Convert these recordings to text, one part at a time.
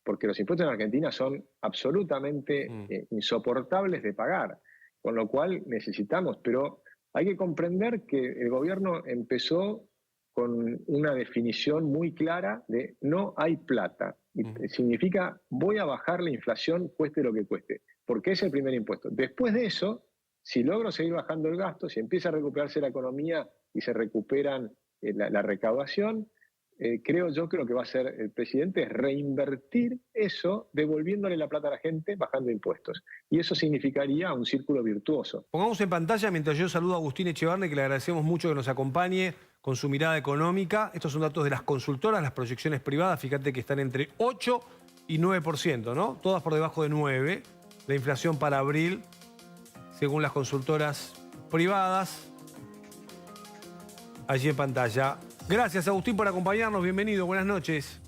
porque los impuestos en Argentina son absolutamente insoportables de pagar, con lo cual necesitamos, pero hay que comprender que el gobierno empezó con una definición muy clara de no hay plata. Y significa voy a bajar la inflación cueste lo que cueste, porque es el primer impuesto. Después de eso, si logro seguir bajando el gasto, si empieza a recuperarse la economía y se recuperan la recaudación, creo yo que lo que va a hacer el presidente es reinvertir eso, devolviéndole la plata a la gente, bajando impuestos. Y eso significaría un círculo virtuoso. Pongamos en pantalla, mientras yo saludo a Agustín Echevarne, que le agradecemos mucho que nos acompañe con su mirada económica. Estos son datos de las consultoras, las proyecciones privadas. Fíjate que están entre 8 y 9%, ¿no? Todas por debajo de 9%. La inflación para abril, según las consultoras privadas. Allí en pantalla. Gracias, Agustín, por acompañarnos. Bienvenido, buenas noches.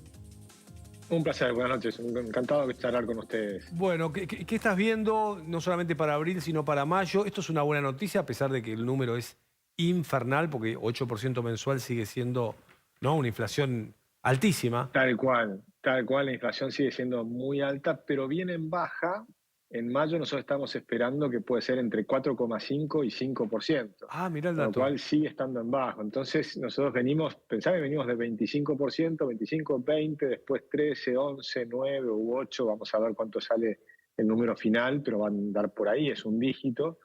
Un placer, buenas noches. Encantado de charlar con ustedes. Bueno, ¿qué estás viendo, no solamente para abril, sino para mayo? Esto es una buena noticia, a pesar de que el número es infernal, porque 8% mensual sigue siendo, ¿no?, una inflación altísima. Tal cual, la inflación sigue siendo muy alta, pero viene en baja. En mayo nosotros estamos esperando que puede ser entre 4,5 y 5%, Ah, mirá el con lo dato. cual sigue estando en bajo. Entonces nosotros pensá que venimos de 25%, 25, 20, después 13, 11, 9 u 8, vamos a ver cuánto sale el número final, pero va a andar por ahí, es un dígito,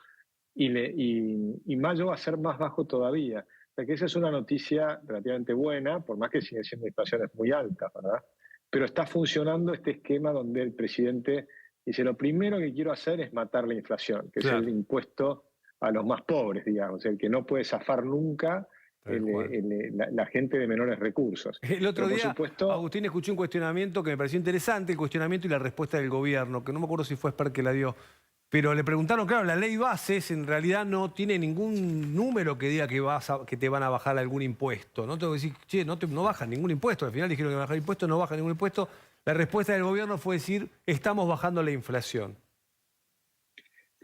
y mayo va a ser más bajo todavía. O sea que esa es una noticia relativamente buena, por más que siguen siendo inflaciones muy altas, ¿verdad? Pero está funcionando este esquema donde el presidente dice, lo primero que quiero hacer es matar la inflación, que Claro. es el impuesto a los más pobres, digamos, el que no puede zafar nunca Tal cual. la gente de menores recursos. El otro Pero por día, supuesto, Agustín, escuché un cuestionamiento que me pareció interesante, el cuestionamiento y la respuesta del gobierno, que no me acuerdo si fue Esper que la dio, pero le preguntaron, claro, la ley bases en realidad no tiene ningún número que diga que te van a bajar algún impuesto. No tengo que decir, che, no bajan ningún impuesto. Al final dijeron que van a bajar impuestos, no bajan ningún impuesto. La respuesta del gobierno fue decir, estamos bajando la inflación.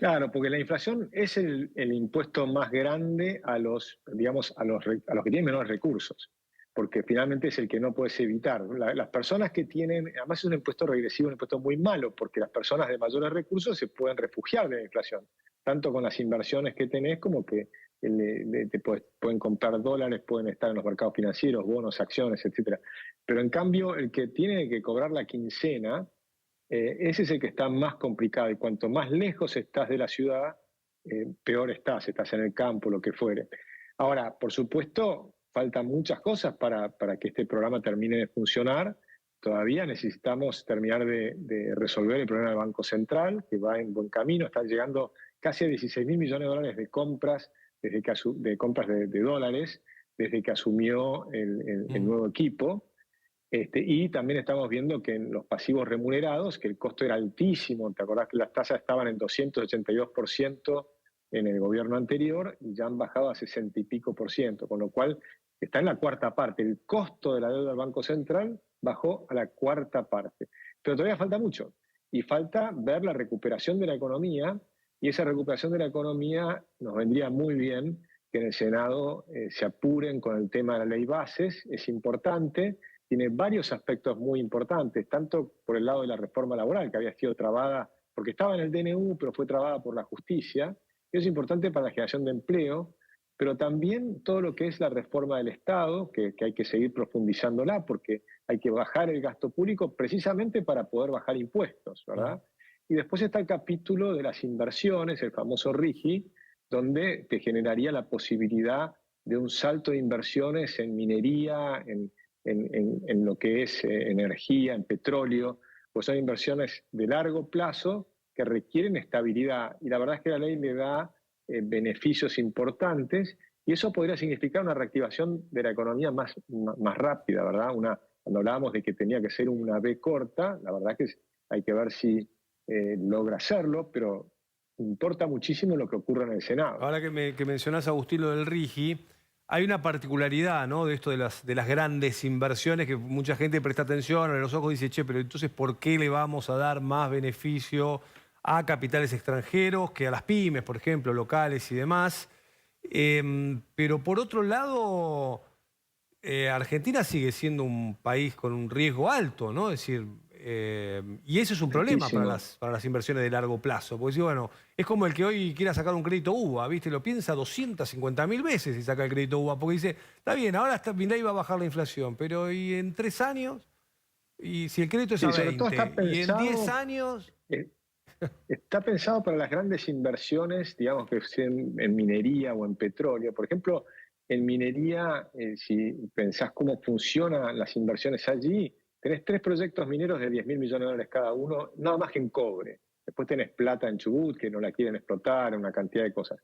claro, porque la inflación es el impuesto más grande a los, digamos, a los que tienen menores recursos, porque finalmente es el que no puedes evitar. Las personas que tienen, además es un impuesto regresivo, un impuesto muy malo, porque las personas de mayores recursos se pueden refugiar de la inflación, tanto con las inversiones que tenés como que pueden comprar dólares, pueden estar en los mercados financieros, bonos, acciones, etcétera. Pero en cambio, el que tiene que cobrar la quincena, ese es el que está más complicado, y cuanto más lejos estás de la ciudad, peor estás en el campo, lo que fuere. Ahora, por supuesto, faltan muchas cosas para que este programa termine de funcionar. Todavía necesitamos terminar de resolver el problema del Banco Central, que va en buen camino. Están llegando casi a 16.000 millones de dólares de compras, de dólares, desde que asumió el nuevo equipo. Y también estamos viendo que en los pasivos remunerados, que el costo era altísimo, ¿te acordás que las tasas estaban en 282% en el gobierno anterior y ya han bajado a 60 y pico por ciento, con lo cual está en la cuarta parte. El costo de la deuda del Banco Central bajó a la cuarta parte. Pero todavía falta mucho y falta ver la recuperación de la economía, y esa recuperación de la economía nos vendría muy bien que en el Senado se apuren con el tema de la ley bases, es importante. Tiene varios aspectos muy importantes, tanto por el lado de la reforma laboral, que había sido trabada, porque estaba en el DNU, pero fue trabada por la justicia. Es importante para la generación de empleo, pero también todo lo que es la reforma del Estado, que hay que seguir profundizándola, porque hay que bajar el gasto público precisamente para poder bajar impuestos, ¿verdad? Y después está el capítulo de las inversiones, el famoso RIGI, donde te generaría la posibilidad de un salto de inversiones en minería, en lo que es energía, en petróleo, pues son inversiones de largo plazo que requieren estabilidad, y la verdad es que la ley le da beneficios importantes, y eso podría significar una reactivación de la economía más rápida, ¿verdad? Cuando hablábamos de que tenía que ser una B corta, la verdad que hay que ver si logra hacerlo, pero importa muchísimo lo que ocurre en el Senado. Ahora que mencionás, Agustín, lo del RIGI, hay una particularidad, ¿no?, de esto de las grandes inversiones, que mucha gente presta atención, abre los ojos y dice, che, pero entonces, ¿por qué le vamos a dar más beneficio a capitales extranjeros que a las pymes, por ejemplo, locales y demás? Pero por otro lado, Argentina sigue siendo un país con un riesgo alto, ¿no? Es decir, Y eso es un problema Altísimo. para las inversiones de largo plazo. Porque si, bueno, es como el que hoy quiera sacar un crédito UVA, ¿viste? Lo piensa 250.000 veces y saca el crédito UVA. Porque dice, está bien, ahora Milei va a bajar la inflación, pero ¿y en 3 años? Y si el crédito es a Y sobre todo 20, y en 10 años... eh, está pensado para las grandes inversiones, digamos que sean en minería o en petróleo. Por ejemplo, en minería, si pensás cómo funcionan las inversiones allí, tenés 3 proyectos mineros de 10.000 millones de dólares cada uno, nada más que en cobre. Después tenés plata en Chubut, que no la quieren explotar, una cantidad de cosas.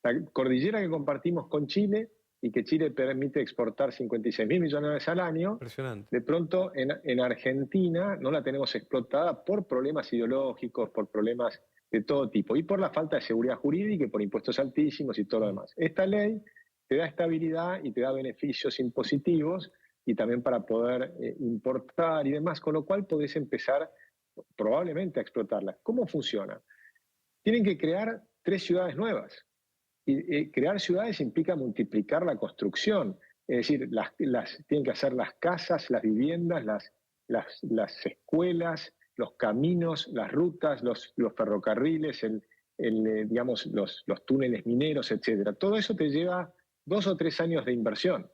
La cordillera que compartimos con Chile y que Chile permite exportar 56.000 millones de dólares al año, Impresionante. de pronto en Argentina no la tenemos explotada por problemas ideológicos, por problemas de todo tipo y por la falta de seguridad jurídica y por impuestos altísimos y todo lo demás. Esta ley te da estabilidad y te da beneficios impositivos y también para poder importar y demás, con lo cual podés empezar probablemente a explotarla. ¿Cómo funciona? Tienen que crear 3 ciudades nuevas. Y crear ciudades implica multiplicar la construcción, es decir, tienen que hacer las casas, las viviendas, las escuelas, los caminos, las rutas, los ferrocarriles, digamos, los túneles mineros, etc. Todo eso te lleva 2 o 3 años de inversión.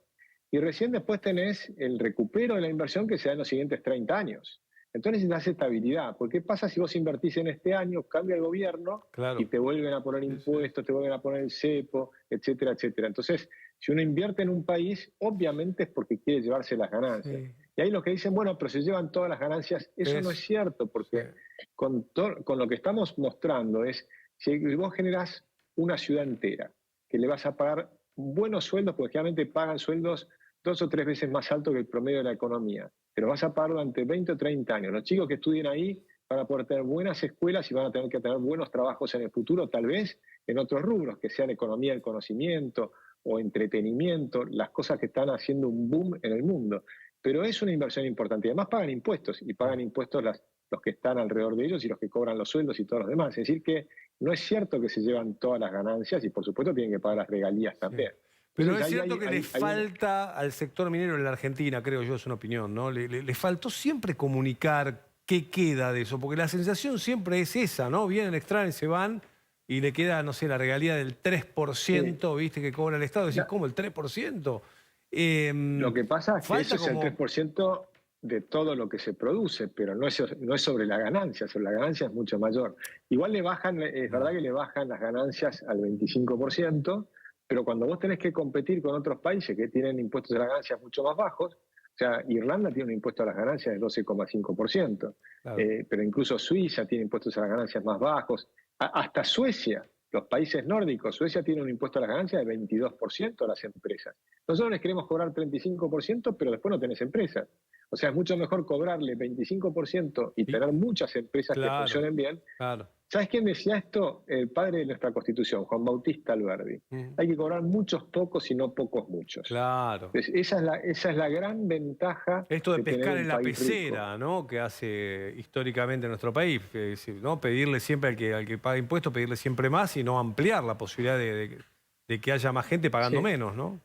Y recién después tenés el recupero de la inversión que se da en los siguientes 30 años. Entonces necesitas estabilidad, porque ¿qué pasa si vos invertís en este año, cambia el gobierno Claro. y te vuelven a poner impuestos, te vuelven a poner el cepo, etcétera, etcétera? Entonces, si uno invierte en un país, obviamente es porque quiere llevarse las ganancias. Sí. Y ahí los que dicen, bueno, pero se llevan todas las ganancias, eso no es cierto, porque con lo que estamos mostrando es, si vos generás una ciudad entera, que le vas a pagar buenos sueldos, porque generalmente pagan sueldos 2 o 3 veces más altos que el promedio de la economía, pero vas a pagar durante 20 o 30 años. Los chicos que estudien ahí van a poder tener buenas escuelas y van a tener que tener buenos trabajos en el futuro, tal vez en otros rubros, que sean economía del conocimiento o entretenimiento, las cosas que están haciendo un boom en el mundo. Pero es una inversión importante. Y además pagan impuestos, y pagan impuestos los que están alrededor de ellos y los que cobran los sueldos y todos los demás. Es decir que no es cierto que se llevan todas las ganancias y por supuesto tienen que pagar las regalías también. Pero es cierto que le falta al sector minero en la Argentina, creo yo, es una opinión, ¿no? Le faltó siempre comunicar qué queda de eso, porque la sensación siempre es esa, ¿no? Vienen, extraen, se van y le queda, no sé, la regalía del 3%, ¿viste? Que cobra el Estado. Decís, ¿cómo el 3%? Lo que pasa es que eso es el como... 3% de todo lo que se produce, pero no es sobre la ganancia es mucho mayor. Igual le bajan, es verdad que le bajan las ganancias al 25%, pero cuando vos tenés que competir con otros países que tienen impuestos a las ganancias mucho más bajos, o sea, Irlanda tiene un impuesto a las ganancias del 12,5%, Claro. pero incluso Suiza tiene impuestos a las ganancias más bajos, hasta Suecia, los países nórdicos, Suecia tiene un impuesto a las ganancias del 22% a las empresas. Nosotros les queremos cobrar 35%, pero después no tenés empresas. O sea, es mucho mejor cobrarle 25% y tener muchas empresas que funcionen bien. Claro. ¿Sabes quién decía esto? El padre de nuestra Constitución, Juan Bautista Alberdi. Hay que cobrar muchos pocos y no pocos muchos. Claro. Entonces, esa es la gran ventaja. Esto de pescar en la pecera, pecera, ¿no? Que hace históricamente nuestro país, ¿no? Pedirle siempre al que paga impuestos, pedirle siempre más y no ampliar la posibilidad de que haya más gente pagando menos, ¿no?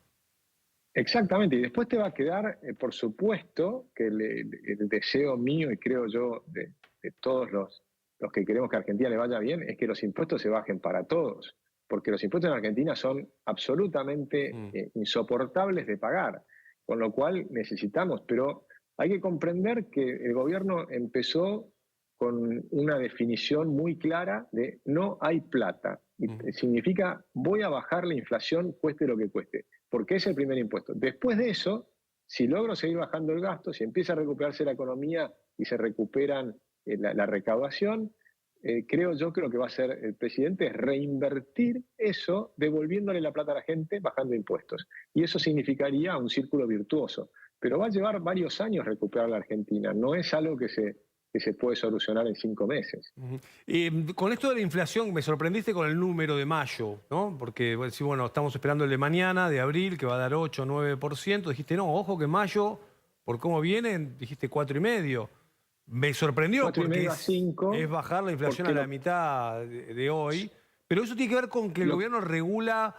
Exactamente, y después te va a quedar, por supuesto, que el deseo mío y creo yo de todos los que queremos que a Argentina le vaya bien, es que los impuestos se bajen para todos, porque los impuestos en Argentina son absolutamente insoportables de pagar, con lo cual necesitamos, pero hay que comprender que el gobierno empezó con una definición muy clara de no hay plata, y significa voy a bajar la inflación cueste lo que cueste, porque es el primer impuesto. Después de eso, si logro seguir bajando el gasto, si empieza a recuperarse la economía y se recuperan la recaudación, creo que lo que va a hacer el presidente es reinvertir eso, devolviéndole la plata a la gente, bajando impuestos. Y eso significaría un círculo virtuoso. Pero va a llevar varios años recuperar la Argentina. No es algo que se puede solucionar en 5 meses. Con esto de la inflación, me sorprendiste con el número de mayo, ¿no? Porque, bueno, estamos esperando el de mañana, de abril, que va a dar 8 o 9%. Dijiste, no, ojo que mayo, por cómo vienen, dijiste 4,5%. Me sorprendió porque es bajar la inflación a la mitad de hoy. Pero eso tiene que ver con que el gobierno regula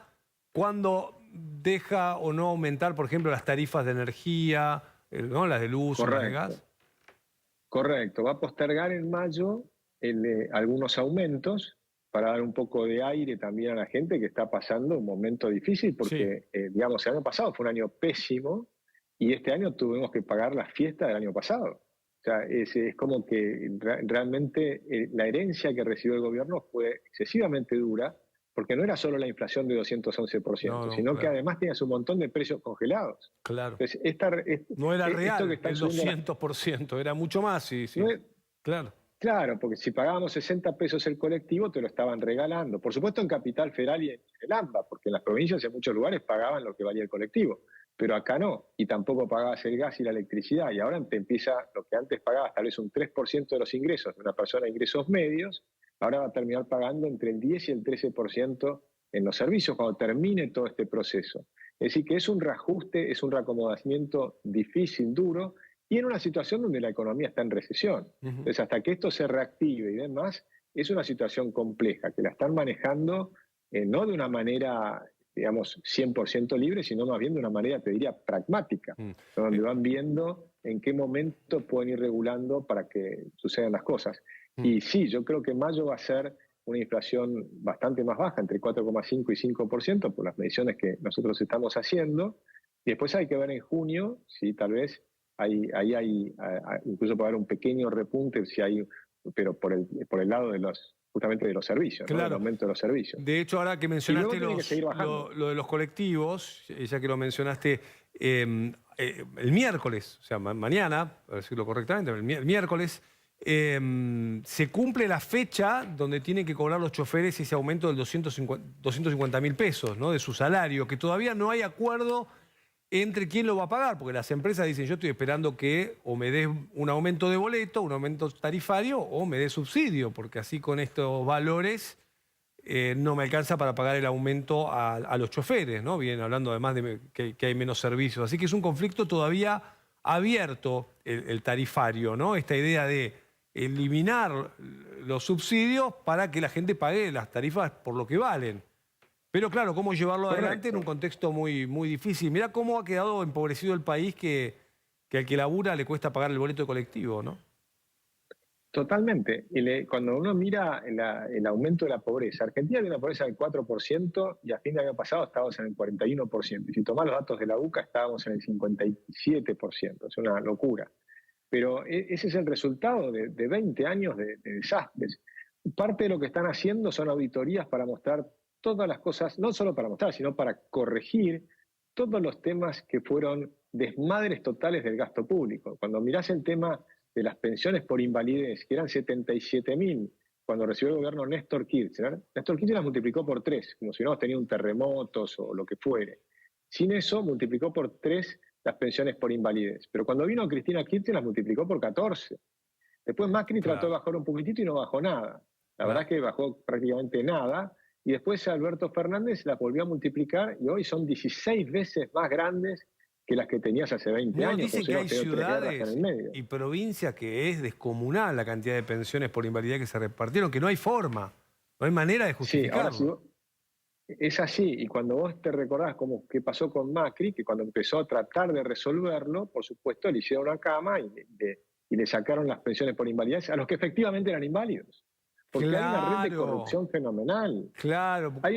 cuando deja o no aumentar, por ejemplo, las tarifas de energía, ¿no? Las de luz, las de gas. Correcto, va a postergar en mayo algunos aumentos para dar un poco de aire también a la gente que está pasando un momento difícil Sí. porque, digamos, el año pasado fue un año pésimo y este año tuvimos que pagar la fiesta del año pasado. O sea, es como que realmente la herencia que recibió el gobierno fue excesivamente dura porque no era solo la inflación de No, 211%, no, sino que claro, además tenías un montón de precios congelados. claro. Entonces, No era esto que real están el subiendo las... 200%, era mucho más, sí, No sí. es, Claro. Claro, porque si pagábamos 60 pesos el colectivo, te lo estaban regalando. Por supuesto en Capital Federal y en el AMBA, porque en las provincias en muchos lugares pagaban lo que valía el colectivo, pero acá no, y tampoco pagabas el gas y la electricidad, y ahora te empieza lo que antes pagabas tal vez un 3% de los ingresos de una persona de ingresos medios, ahora va a terminar pagando entre el 10 y el 13% en los servicios cuando termine todo este proceso. Es decir, que es un reajuste, es un reacomodamiento difícil, duro, y en una situación donde la economía está en recesión. Ujú. Entonces, hasta que esto se reactive y demás, es una situación compleja, que la están manejando no de una manera, digamos, 100% libre, sino más bien de una manera, te diría, pragmática, Mm. donde Eh, van viendo en qué momento pueden ir regulando para que sucedan las cosas. mm. Y sí, yo creo que mayo va a ser una inflación bastante más baja, entre 4,5 y 5%, por las mediciones que nosotros estamos haciendo. Y después hay que ver en junio si tal vez ahí hay, incluso puede haber un pequeño repunte si hay, pero por el lado de justamente de los servicios, ¿no? Del Claro. aumento de los servicios. De hecho, ahora que Y luego mencionaste tiene que seguir bajando. lo de los colectivos, ya que lo mencionaste, el miércoles, o sea, mañana, para decirlo correctamente, el miércoles, se cumple la fecha donde tienen que cobrar los choferes ese aumento del 250.000 pesos, ¿no? De su salario, que todavía no hay acuerdo entre quién lo va a pagar, porque las empresas dicen, yo estoy esperando que o me des un aumento de boleto, un aumento tarifario, o me des subsidio, porque así con estos valores no me alcanza para pagar el aumento a los choferes, ¿no? Vienen hablando además de que hay menos servicios. Así que es un conflicto todavía abierto el tarifario, ¿no? Esta idea de eliminar los subsidios para que la gente pague las tarifas por lo que valen. Pero claro, cómo llevarlo adelante en un Correcto. contexto muy, muy difícil. Mirá cómo ha quedado empobrecido el país que al que labura le cuesta pagar el boleto de colectivo, ¿no? Totalmente. Cuando uno mira el aumento de la pobreza, Argentina tiene una pobreza del 4% y a fin de año pasado estábamos en el 41%. Y si tomás los datos de la UCA estábamos en el 57%. Es una locura. Pero ese es el resultado de 20 años de desastres. Parte de lo que están haciendo son auditorías para mostrar todas las cosas, no solo para mostrar, sino para corregir todos los temas que fueron desmadres totales del gasto público. Cuando mirás el tema de las pensiones por invalidez, que eran 77.000 cuando recibió el gobierno Néstor Kirchner, Néstor Kirchner las multiplicó por 3, como si hubiéramos tenido un terremoto o lo que fuere. Sin eso, multiplicó por 3 las pensiones por invalidez. Pero cuando vino Cristina Kirchner, las multiplicó por 14. Después Macri trató de Claro, bajar un poquitito y no bajó nada. La verdad es claro. que bajó prácticamente nada. Y después Alberto Fernández las volvió a multiplicar y hoy son 16 veces más grandes que las que tenías hace 20 No, años, como dicen si que hay hubiéramos tenido 3 guerras en ciudades el medio. y provincias que es descomunal la cantidad de pensiones por invalidez que se repartieron, que no hay forma, no hay manera de Sí, ahora sí, justificarlo. es así. Y cuando vos te recordás qué pasó con Macri, que cuando empezó a tratar de resolverlo, por supuesto, le hicieron una cama y le sacaron las pensiones por invalidez a los que efectivamente eran inválidos. Porque hay una red de Claro, corrupción fenomenal. claro, Hay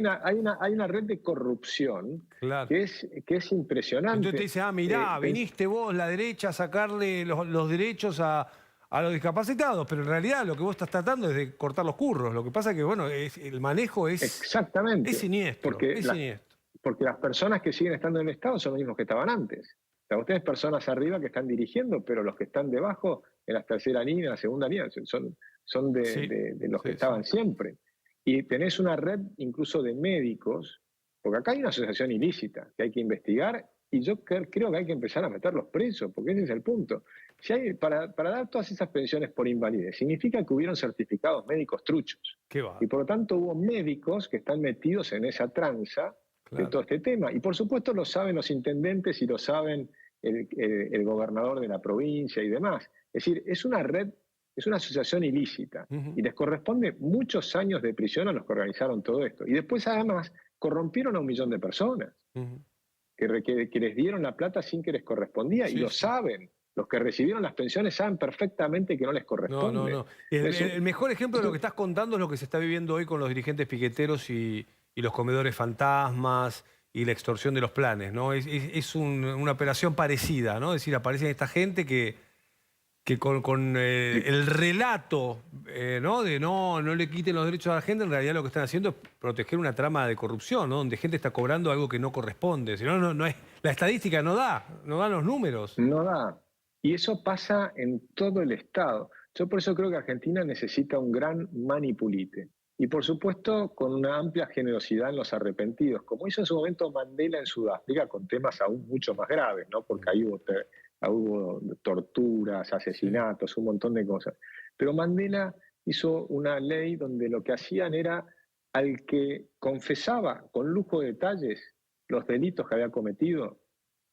una red de corrupción claro. que es Entonces te impresionante. dice, mirá, viniste vos, la derecha, a sacarle los derechos a los discapacitados, pero en realidad lo que vos estás tratando es de cortar los curros. Lo que pasa que, bueno, el manejo es Exactamente, siniestro, porque, es siniestro. porque las personas que siguen estando en el Estado son los mismos que estaban antes. O sea, ustedes personas arriba que están dirigiendo, pero los que están debajo, en la tercera línea, en la segunda línea, son Sí, de los que sí, sí. estaban siempre. Y tenés una red incluso de médicos, porque acá hay una asociación ilícita que hay que investigar y yo creo que hay que empezar a meterlos presos, porque ese es el punto. Si hay, para dar todas esas pensiones por invalidez, significa que hubieron certificados médicos truchos. ¿Qué va? Y por lo tanto hubo médicos que están metidos en esa tranza de Claro. todo este tema. Y por supuesto lo saben los intendentes y lo saben el gobernador de la provincia y demás. Es decir, es una red, es una asociación ilícita Ujú, y les corresponde muchos años de prisión a los que organizaron todo esto. Y después además corrompieron a 1 millón de personas ujú. que les dieron la plata sin que les correspondía y Sí, lo sí. saben. Los que recibieron las pensiones saben perfectamente que no les corresponde. No. El mejor ejemplo de lo que estás contando es lo que se está viviendo hoy con los dirigentes piqueteros y los comedores fantasmas y la extorsión de los planes, ¿no? Es una operación parecida, ¿no? Es decir, aparecen esta gente que con el relato, ¿no? De no le quiten los derechos a la gente, en realidad lo que están haciendo es proteger una trama de corrupción, ¿no? Donde gente está cobrando algo que no corresponde. Si no, no es, la estadística no dan los números. No da. Y eso pasa en todo el Estado. Yo por eso creo que Argentina necesita un gran manipulite. Y por supuesto con una amplia generosidad en los arrepentidos, como hizo en su momento Mandela en Sudáfrica, con temas aún mucho más graves, ¿no? Porque ahí hubo torturas, asesinatos, un montón de cosas. Pero Mandela hizo una ley donde lo que hacían era al que confesaba con lujo de detalles los delitos que había cometido,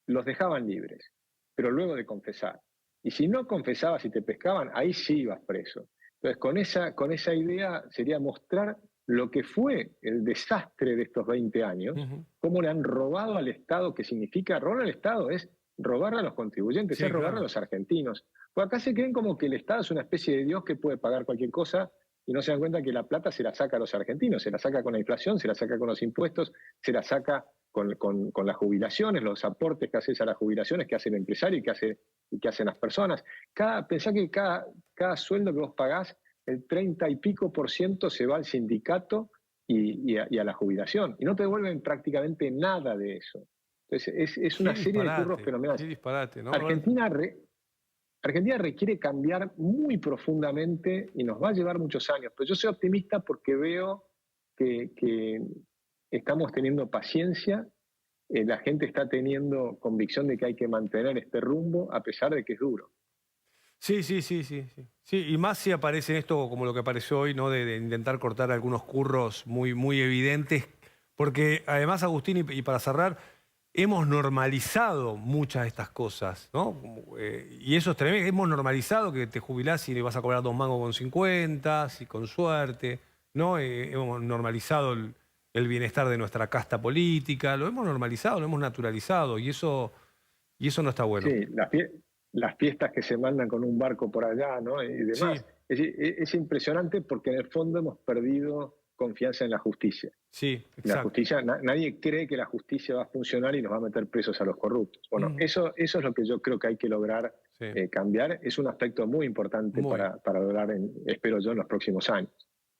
los dejaban libres, pero luego de confesar. Y si no confesabas y te pescaban, ahí sí ibas preso. Entonces, con esa idea sería mostrar lo que fue el desastre de estos 20 años, cómo le han robado al Estado, que significa robar al Estado, es robarle a los contribuyentes, sí, es robarle a los argentinos. Pues acá se creen como que el Estado es una especie de Dios que puede pagar cualquier cosa y no se dan cuenta que la plata se la saca a los argentinos, se la saca con la inflación, se la saca con los impuestos, se la saca con las jubilaciones, los aportes que haces a las jubilaciones, que hace el empresario y que hacen las personas. Pensá que cada sueldo que vos pagás, el 30 y pico % se va al sindicato y a la jubilación. Y no te devuelven prácticamente nada de eso. Entonces es una serie de curros fenomenales. Qué disparate, ¿no? Argentina requiere cambiar muy profundamente y nos va a llevar muchos años. Pero yo soy optimista porque veo que estamos teniendo paciencia, la gente está teniendo convicción de que hay que mantener este rumbo a pesar de que es duro. Sí, y más si aparece esto como lo que apareció hoy, ¿no? De intentar cortar algunos curros muy evidentes, porque además, Agustín, y para cerrar, hemos normalizado muchas de estas cosas, ¿no? Y eso es tremendo, hemos normalizado que te jubilás y le vas a cobrar 2 mangos con 50, y con suerte, ¿no? Hemos normalizado el bienestar de nuestra casta política, lo hemos normalizado, lo hemos naturalizado, y eso no está bueno. Sí, las fiestas que se mandan con un barco por allá, ¿no? Y demás. Sí. Es impresionante porque en el fondo hemos perdido confianza en la justicia. Sí, exacto. La justicia, nadie cree que la justicia va a funcionar y nos va a meter presos a los corruptos. Bueno, eso es lo que yo creo que hay que lograr cambiar. Es un aspecto muy importante para lograr, espero yo, en los próximos años.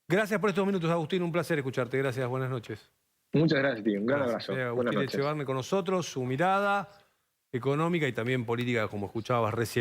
Gracias por estos minutos, Agustín. Un placer escucharte. Gracias. Buenas noches. Muchas gracias, tío. Un gran abrazo. Agustín Echevarne con nosotros, su mirada económica y también política, como escuchabas recién.